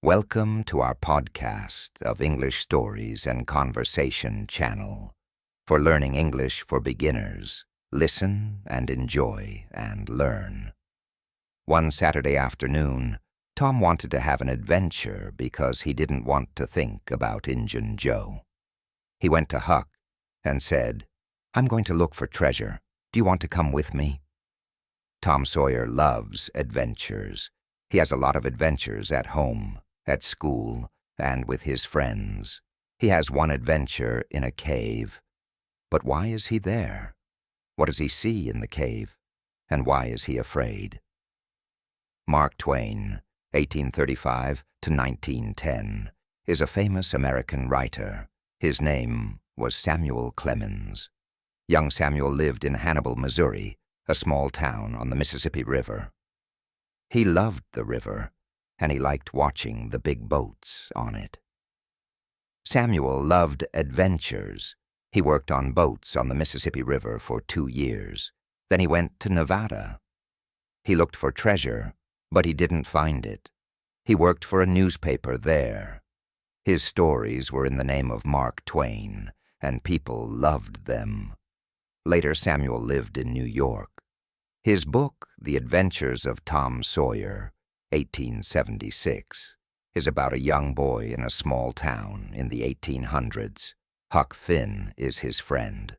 Welcome to our podcast of English Stories and Conversation channel. For learning English for beginners, listen and enjoy and learn. One Saturday afternoon, Tom wanted to have an adventure because he didn't want to think about Injun Joe. He went to Huck and said, "I'm going to look for treasure. Do you want to come with me?" Tom Sawyer loves adventures. He has a lot of adventures at home, at school, and with his friends. He has one adventure in a cave. But why is he there? What does he see in the cave? And why is he afraid? Mark Twain, 1835 to 1910, is a famous American writer. His name was Samuel Clemens. Young Samuel lived in Hannibal, Missouri, a small town on the Mississippi River. He loved the river, and he liked watching the big boats on it. Samuel loved adventures. He worked on boats on the Mississippi River for 2 years. Then he went to Nevada. He looked for treasure, but he didn't find it. He worked for a newspaper there. His stories were in the name of Mark Twain, and people loved them. Later, Samuel lived in New York. His book, The Adventures of Tom Sawyer, 1876, is about a young boy in a small town in the 1800s. Huck Finn is his friend.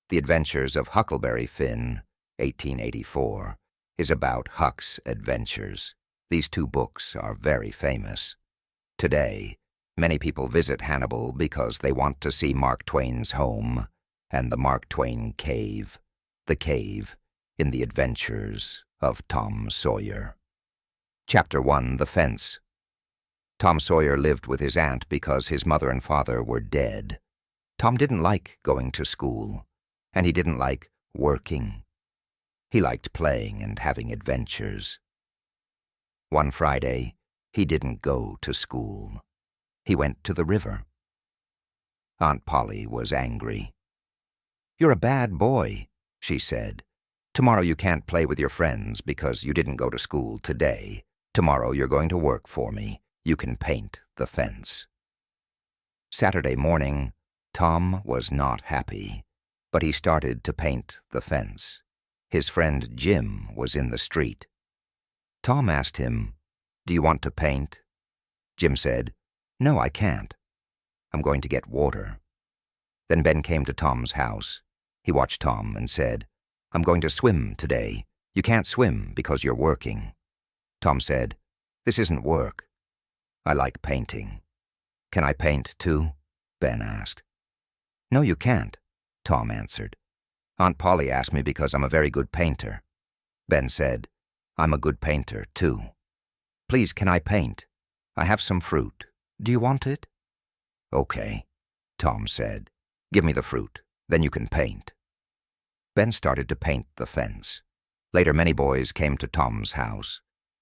The Adventures of Huckleberry Finn, 1884, is about Huck's adventures. These two books are very famous. Today, many people visit Hannibal because they want to see Mark Twain's home and the Mark Twain cave, the cave in The Adventures of Tom Sawyer. Chapter 1, The Fence. Tom Sawyer lived with his aunt because his mother and father were dead. Tom didn't like going to school, and he didn't like working. He liked playing and having adventures. One Friday, he didn't go to school. He went to the river. Aunt Polly was angry. "You're a bad boy," she said. "Tomorrow you can't play with your friends because you didn't go to school today. Tomorrow you're going to work for me. You can paint the fence." Saturday morning, Tom was not happy, but he started to paint the fence. His friend Jim was in the street. Tom asked him, "Do you want to paint?" Jim said, "No, I can't. I'm going to get water." Then Ben came to Tom's house. He watched Tom and said, "I'm going to swim today. You can't swim because you're working." Tom said, "This isn't work. I like painting." "Can I paint too?" Ben asked. "No, you can't," Tom answered. "Aunt Polly asked me because I'm a very good painter." Ben said, "I'm a good painter too." "Please, can I paint? I have some fruit. Do you want it?" "Okay," Tom said. "Give me the fruit, then you can paint." Ben started to paint the fence. Later, many boys came to Tom's house.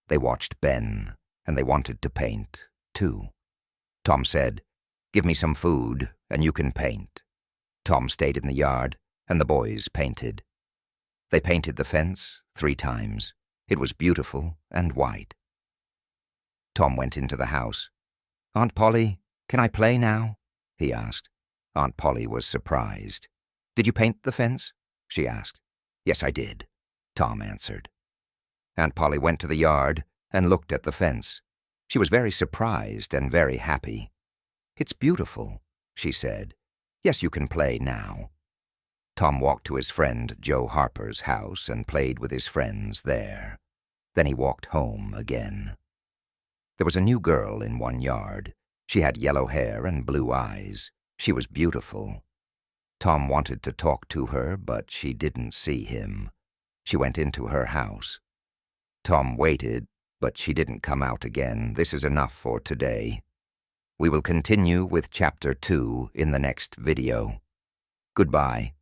They watched Ben, and they wanted to paint, too. Tom said, "Give me some food, and you can paint." Tom stayed in the yard, and the boys painted. They painted the fence 3 times. It was beautiful and white. Tom went into the house. "Aunt Polly, can I play now?" he asked. Aunt Polly was surprised. "Did you paint the fence?" she asked. "Yes, I did," Tom answered. Aunt Polly went to the yard and looked at the fence. She was very surprised and very happy. "It's beautiful," she said. "Yes, you can play now." Tom walked to his friend Joe Harper's house and played with his friends there. Then he walked home again. There was a new girl in one yard. She had yellow hair and blue eyes. She was beautiful. Tom wanted to talk to her, but she didn't see him. She went into her house. Tom waited, but she didn't come out again. This is enough for today. We will continue with Chapter 2 in the next video. Goodbye.